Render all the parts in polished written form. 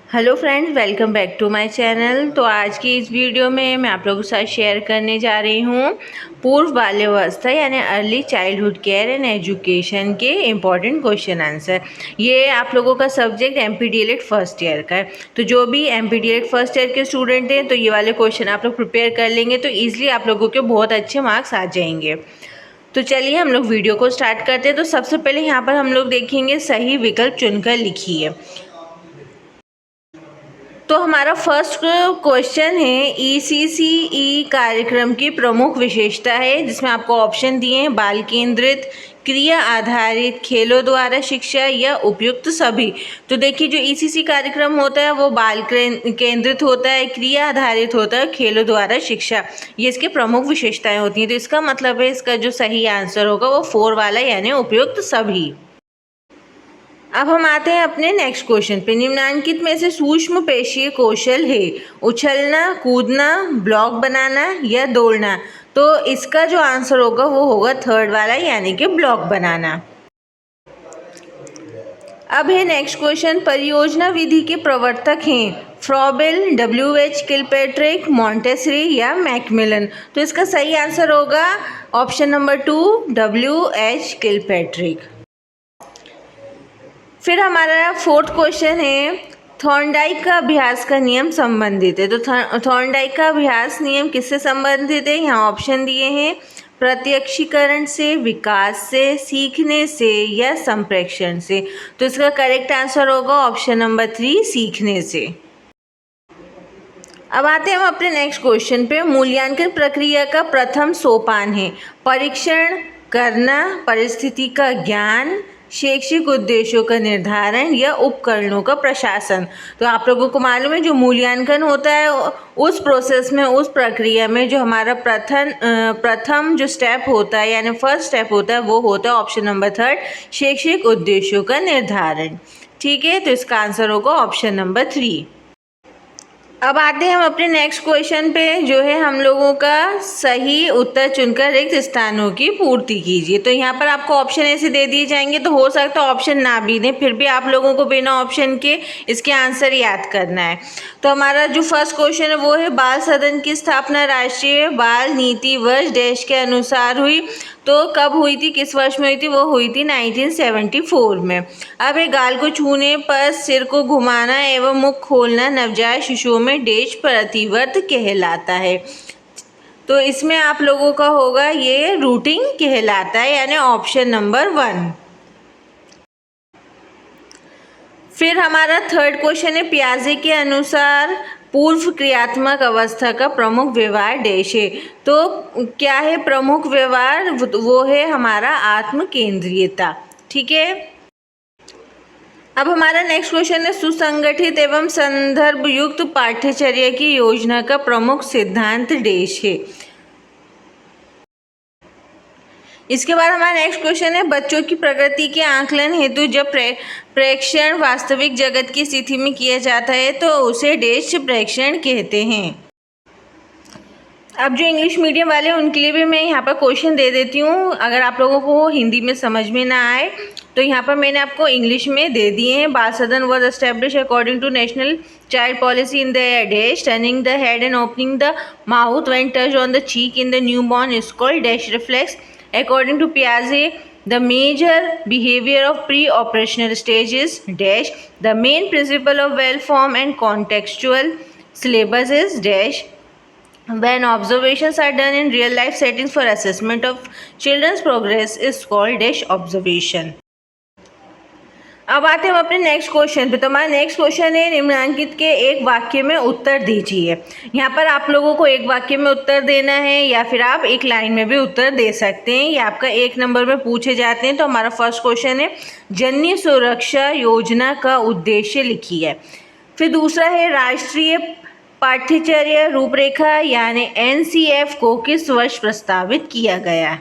Hello friends, welcome back to my channel. तो आज की इस वीडियो में मैं आप लोगों के साथ शेयर करने जा रही हूँ पूर्व बाल्यावस्था यानी early childhood care and education के इम्पॉर्टेंट क्वेश्चन आंसर। ये आप लोगों का सब्जेक्ट एमपीडीएलएड फर्स्ट ईयर का है। तो जो भी एमपीडीएलएड फर्स्ट ईयर के स्टूडेंट हैं तो ये वाले क्वेश्चन आप लोग प्रिपेयर कर लेंगे तो ईजिली आप लोगों के बहुत अच्छे मार्क्स आ जाएंगे। तो चलिए हम लोग वीडियो को स्टार्ट करते हैं। तो सबसे पहले यहाँ पर हम लोग देखेंगे सही विकल्प चुनकर लिखिए। तो हमारा फर्स्ट क्वेश्चन है ईसीसीई कार्यक्रम की प्रमुख विशेषता है, जिसमें आपको ऑप्शन दिए हैं बाल केंद्रित, क्रिया आधारित, खेलों द्वारा शिक्षा या उपयुक्त सभी। तो देखिए जो ईसीसी कार्यक्रम होता है वो बाल केंद्रित होता है, क्रिया आधारित होता है, खेलों द्वारा शिक्षा, ये इसके प्रमुख विशेषताएं होती हैं। तो इसका मतलब है इसका जो सही आंसर होगा वो 4 वाला यानी उपयुक्त सभी। अब हम आते हैं अपने नेक्स्ट क्वेश्चन पे। निम्नलिखित में से सूक्ष्म पेशीय कौशल है उछलना, कूदना, ब्लॉक बनाना या दौड़ना। तो इसका जो आंसर होगा वो होगा 3rd वाला यानी कि ब्लॉक बनाना। अब है नेक्स्ट क्वेश्चन, परियोजना विधि के प्रवर्तक हैं फ्रॉबेल, WH किलपैट्रिक, मॉन्टेसरी या मैकमिलन। तो इसका सही आंसर होगा ऑप्शन नंबर 2 WH किलपैट्रिक। फिर हमारा 4th क्वेश्चन है थॉर्नडाइक का अभ्यास का नियम संबंधित है। तो थॉर्नडाइक का अभ्यास नियम किससे संबंधित है? यहाँ ऑप्शन दिए हैं प्रत्यक्षीकरण से, विकास से, सीखने से या संप्रेक्षण से। तो इसका करेक्ट आंसर होगा ऑप्शन नंबर 3 सीखने से। अब आते हैं हम अपने नेक्स्ट क्वेश्चन पे। मूल्यांकन प्रक्रिया का प्रथम सोपान है परीक्षण करना, परिस्थिति का ज्ञान, शैक्षिक उद्देश्यों का निर्धारण या उपकरणों का प्रशासन। तो आप लोगों को मालूम है जो मूल्यांकन होता है उस प्रोसेस में, उस प्रक्रिया में जो हमारा प्रथम जो स्टेप होता है यानी फर्स्ट स्टेप होता है वो होता है ऑप्शन नंबर 3 शैक्षिक उद्देश्यों का निर्धारण। ठीक है, तो इसका आंसर होगा ऑप्शन नंबर 3। अब आते हैं हम अपने नेक्स्ट क्वेश्चन पे, जो है हम लोगों का सही उत्तर चुनकर रिक्त स्थानों की पूर्ति कीजिए। तो यहाँ पर आपको ऑप्शन ऐसे दे दिए जाएंगे, तो हो सकता है ऑप्शन ना भी दें, फिर भी आप लोगों को बिना ऑप्शन के इसके आंसर याद करना है। तो हमारा जो फर्स्ट क्वेश्चन है वो है बाल सदन की स्थापना राष्ट्रीय बाल नीति वर्ष डैश के अनुसार हुई। तो कब हुई थी, किस वर्ष में हुई थी? वो हुई थी 1974 में। अब है गाल को छूने पर सिर को घुमाना एवं मुख खोलना नवजात शिशुओं में डैश प्रतिवर्त कहलाता है। तो इसमें आप लोगों का होगा ये रूटिंग कहलाता है यानी ऑप्शन नंबर 1। फिर हमारा 3rd क्वेश्चन है पियाजे के अनुसार पूर्व क्रियात्मक अवस्था का प्रमुख व्यवहार डैश है। तो क्या है प्रमुख व्यवहार? वो है हमारा आत्म केंद्रीयता। ठीक है, अब हमारा नेक्स्ट क्वेश्चन है सुसंगठित एवं संदर्भ युक्त पाठ्यचर्या की योजना का प्रमुख सिद्धांत डैश है। इसके बाद हमारा नेक्स्ट क्वेश्चन है बच्चों की प्रगति के आकलन हेतु जब प्रेक्षण वास्तविक जगत की स्थिति में किया जाता है तो उसे डैश प्रेक्षण कहते हैं। अब जो इंग्लिश मीडियम वाले उनके लिए भी मैं यहाँ पर क्वेश्चन दे देती हूँ, अगर आप लोगों को हिंदी में समझ में ना आए तो यहाँ पर मैंने आपको इंग्लिश में दे दिए हैं। Bal Sadan was establish according to national child policy in the dash turning the head and opening the mouth when touch on the cheek in the newborn is called dash reflex. According to Piaget, the major behavior of pre-operational stage is dash. The main principle of well-formed and contextual syllabus is dash. When observations are done in real-life settings for assessment of children's progress is called dash observation. अब आते हैं हम अपने next question पे। तो हमारा next question है निम्नलिखित के एक वाक्य में उत्तर दीजिए। यहाँ पर आप लोगों को एक वाक्य में उत्तर देना है या फिर आप एक लाइन में भी उत्तर दे सकते हैं। ये आपका 1 नंबर में पूछे जाते हैं। तो हमारा फर्स्ट क्वेश्चन है जननी सुरक्षा योजना का उद्देश्य लिखिए। फिर दूसरा है राष्ट्रीय पाठ्यचर्या रूपरेखा यानी NCF को किस वर्ष प्रस्तावित किया गया?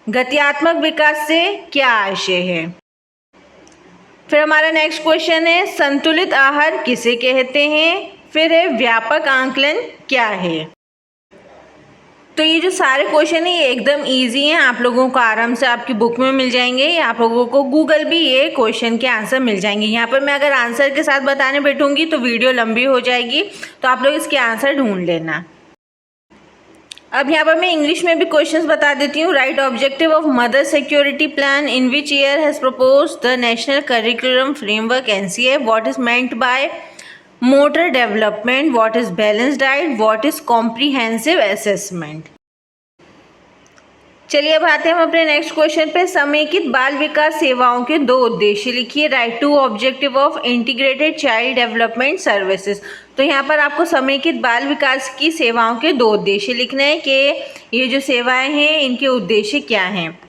गत्यात्मक विकास से क्या आशय है? फिर हमारा नेक्स्ट क्वेश्चन है संतुलित आहार किसे कहते हैं? फिर है व्यापक आकलन क्या है? तो ये जो सारे क्वेश्चन है ये एकदम इजी हैं, आप लोगों को आराम से आपकी बुक में मिल जाएंगे, आप लोगों को गूगल भी ये क्वेश्चन के आंसर मिल जाएंगे। यहाँ पर मैं अगर आंसर के साथ बताने बैठूंगी तो वीडियो लंबी हो जाएगी, तो आप लोग इसके आंसर ढूंढ लेना। अब यहाँ पर मैं इंग्लिश में भी क्वेश्चंस बता देती हूँ। Right objective of mother security plan in which year has propose the national curriculum framework NCA, what is meant by motor development, what is balance diet, what is comprehensive assessment. चलिए अब आते हैं हम अपने next question पे। समेकित बाल विकास सेवाओं के 2 उद्देश्य लिखिए। Right 2 objective of integrated child development services. तो यहाँ पर आपको समेकित बाल विकास की सेवाओं के 2 उद्देश्य लिखने हैं कि ये जो सेवाएं हैं इनके उद्देश्य क्या हैं।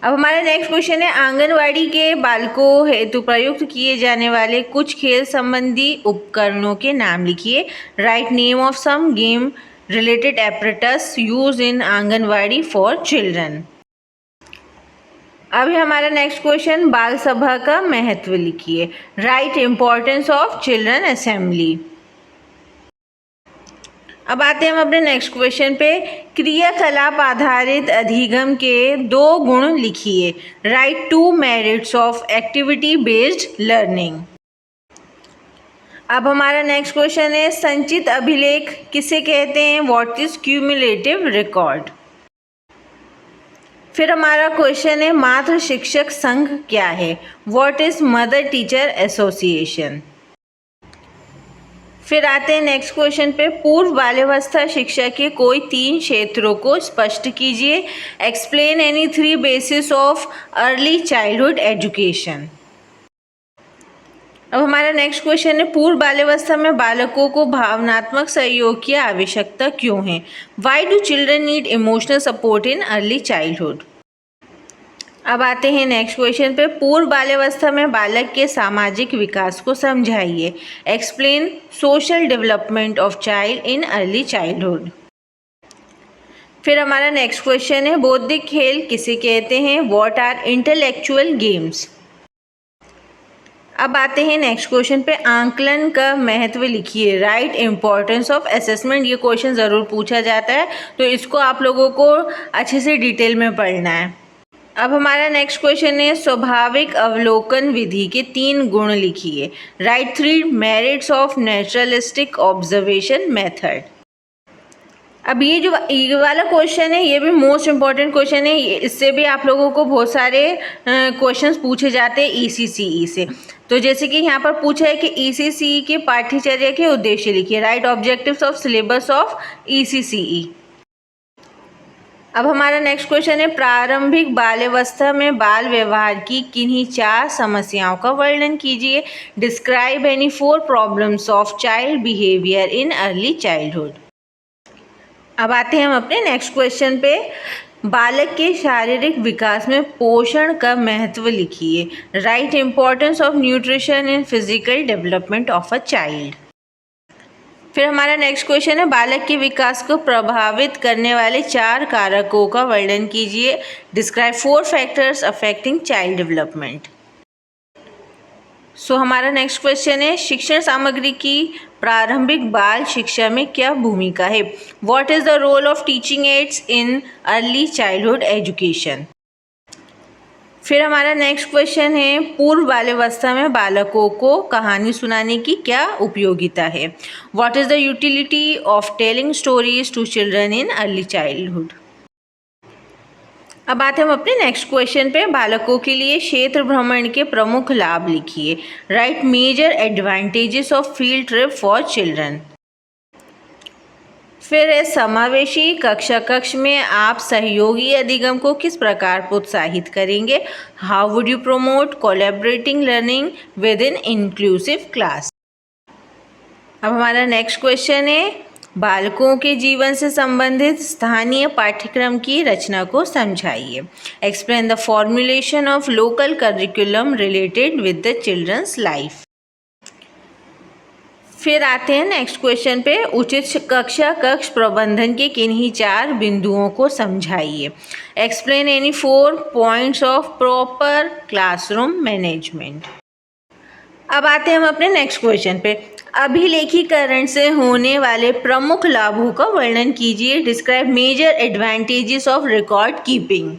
अब हमारा नेक्स्ट क्वेश्चन है, आंगनवाड़ी के बालकों हेतु प्रयुक्त किए जाने वाले कुछ खेल संबंधी उपकरणों के नाम लिखिए। Write name of some game related apparatus used in anganwadi for children. अभी हमारा नेक्स्ट क्वेश्चन, बाल सभा का महत्व लिखिए। Write importance of children assembly. अब आते हैं हम अपने नेक्स्ट क्वेश्चन पे। क्रियाकलाप आधारित अधिगम के 2 गुण लिखिए। Right 2 merits of activity based learning. अब हमारा नेक्स्ट क्वेश्चन है, संचित अभिलेख किसे कहते हैं? What is cumulative record. फिर हमारा क्वेश्चन है, मातृ शिक्षक संघ क्या है? What is mother teacher association. फिर आते हैं नेक्स्ट क्वेश्चन पे, पूर्व बाल्यावस्था शिक्षा के कोई 3 क्षेत्रों को स्पष्ट कीजिए। Explain any 3 basis of early childhood education. अब हमारा नेक्स्ट क्वेश्चन है, पूर्व बाल्यावस्था में बालकों को भावनात्मक सहयोग की आवश्यकता क्यों है? Why do children need emotional support in early childhood. अब आते हैं नेक्स्ट क्वेश्चन पे, पूर्व बाल्यावस्था में बालक के सामाजिक विकास को समझाइए। Explain social development of child in early childhood. फिर हमारा नेक्स्ट क्वेश्चन है, बौद्धिक खेल किसे कहते हैं? What are intellectual games. अब आते हैं नेक्स्ट क्वेश्चन पे, आंकलन का महत्व लिखिए। Write importance of assessment. ये क्वेश्चन ज़रूर पूछा जाता है, तो इसको आप लोगों को अच्छे से डिटेल में पढ़ना है। अब हमारा नेक्स्ट क्वेश्चन है, स्वाभाविक अवलोकन विधि के 3 गुण लिखिए। Right 3 merits of naturalistic observation method. अब ये वाला क्वेश्चन है, ये भी मोस्ट इम्पॉर्टेंट क्वेश्चन है। इससे भी आप लोगों को बहुत सारे क्वेश्चंस पूछे जाते हैं ECCE से। तो जैसे कि यहाँ पर पूछा है कि ECCE के पाठ्यचर्या के उद्देश्य लिखिए। Right objectives of syllabus of ECCE। अब हमारा नेक्स्ट क्वेश्चन है, प्रारंभिक बाल्यावस्था में बाल व्यवहार की किन्हीं 4 समस्याओं का वर्णन कीजिए। Describe any 4 problems of child behaviour in early childhood. अब आते हैं हम अपने नेक्स्ट क्वेश्चन पे, बालक के शारीरिक विकास में पोषण का महत्व लिखिए। Write importance of nutrition in physical development of a child. फिर हमारा नेक्स्ट क्वेश्चन है, बालक के विकास को प्रभावित करने वाले 4 कारकों का वर्णन कीजिए। Describe 4 factors affecting child development. So हमारा नेक्स्ट क्वेश्चन है, शिक्षण सामग्री की प्रारंभिक बाल शिक्षा में क्या भूमिका है? What is the role of teaching aids in early childhood education. फिर हमारा नेक्स्ट क्वेश्चन है, पूर्व बाल्यावस्था में बालकों को कहानी सुनाने की क्या उपयोगिता है? What is the utility of telling stories to children in early childhood. अब आते हम अपने नेक्स्ट क्वेश्चन पे, बालकों के लिए क्षेत्र भ्रमण के प्रमुख लाभ लिखिए। Write major advantages of field trip for children. फिर है, समावेशी कक्ष में आप सहयोगी अधिगम को किस प्रकार प्रोत्साहित करेंगे? How would you promote collaborating learning with in inclusive class. अब हमारा नेक्स्ट क्वेश्चन है, बालकों के जीवन से संबंधित स्थानीय पाठ्यक्रम की रचना को समझाइए। Explain the formulation of local curriculum related with the children's life. फिर आते हैं नेक्स्ट क्वेश्चन पे, उचित कक्ष प्रबंधन के किन्हीं 4 बिंदुओं को समझाइए। Explain any 4 points of proper classroom management. अब आते हैं हम अपने नेक्स्ट क्वेश्चन पे, अभिलेखीकरण से होने वाले प्रमुख लाभों का वर्णन कीजिए। Describe major advantages of record keeping.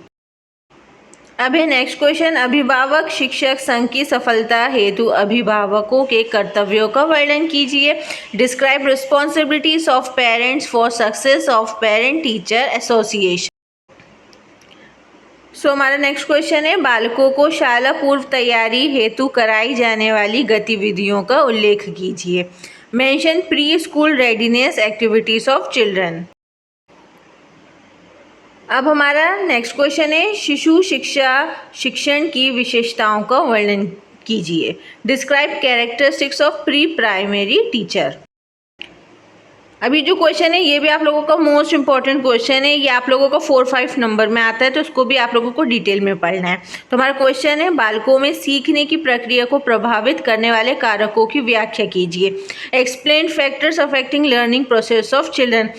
अब है नेक्स्ट क्वेश्चन, अभिभावक शिक्षक संघ की सफलता हेतु अभिभावकों के कर्तव्यों का वर्णन कीजिए। Describe responsibilities of parents for success of parent teacher association. हमारा नेक्स्ट क्वेश्चन है, बालकों को शाला पूर्व तैयारी हेतु कराई जाने वाली गतिविधियों का उल्लेख कीजिए। Mention pre school readiness activities of children. अब हमारा नेक्स्ट क्वेश्चन है, शिशु शिक्षा शिक्षण की विशेषताओं का वर्णन कीजिए। Describe characteristics of pre primary teacher. अभी जो क्वेश्चन है ये भी आप लोगों का मोस्ट इंपॉर्टेंट क्वेश्चन है, ये आप लोगों का 4-5 नंबर में आता है, तो उसको भी आप लोगों को डिटेल में पढ़ना है। तो हमारा क्वेश्चन है, बालकों में सीखने की प्रक्रिया को प्रभावित करने वाले कारकों की व्याख्या कीजिए। Explain factors affecting learning process of children.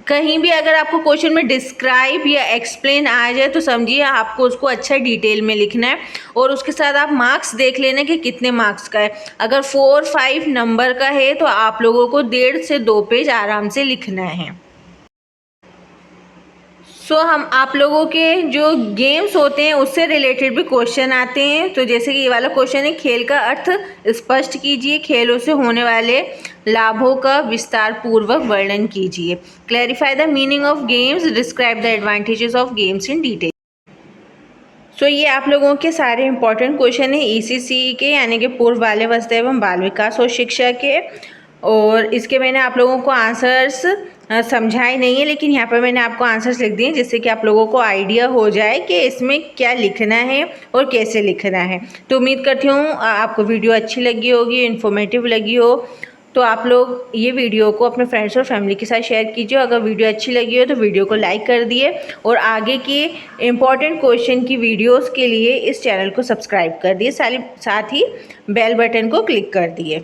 कहीं भी अगर आपको क्वेश्चन में डिस्क्राइब या एक्सप्लेन आ जाए तो समझिए आपको उसको अच्छा डिटेल में लिखना है, और उसके साथ आप मार्क्स देख लेना कि कितने मार्क्स का है। अगर 4-5 नंबर का है तो आप लोगों को 1.5 से 2 पेज आराम से लिखना है। हम आप लोगों के जो गेम्स होते हैं उससे रिलेटेड भी क्वेश्चन आते हैं। तो जैसे कि ये वाला क्वेश्चन है, खेल का अर्थ स्पष्ट कीजिए, खेलों से होने वाले लाभों का विस्तार पूर्वक वर्णन कीजिए। Clarify the meaning of games, describe the advantages of games in detail. ये आप लोगों के सारे इंपॉर्टेंट क्वेश्चन है ECC के, यानी कि पूर्व बाल अवस्था एवं बाल विकास और शिक्षा के, और इसके मैंने आप लोगों को आंसर्स समझाए नहीं है, लेकिन यहाँ पर मैंने आपको आंसर्स लिख दिए जिससे कि आप लोगों को आइडिया हो जाए कि इसमें क्या लिखना है और कैसे लिखना है। तो उम्मीद करती हूँ आपको वीडियो अच्छी लगी होगी, इन्फॉर्मेटिव लगी हो। तो आप लोग ये वीडियो को अपने फ्रेंड्स और फैमिली के साथ शेयर कीजिए। अगर वीडियो अच्छी लगी हो तो वीडियो को लाइक कर दिए, और आगे के इम्पॉर्टेंट क्वेश्चन की वीडियोस के लिए इस चैनल को सब्सक्राइब कर दिए, साथ ही बेल बटन को क्लिक कर दिए।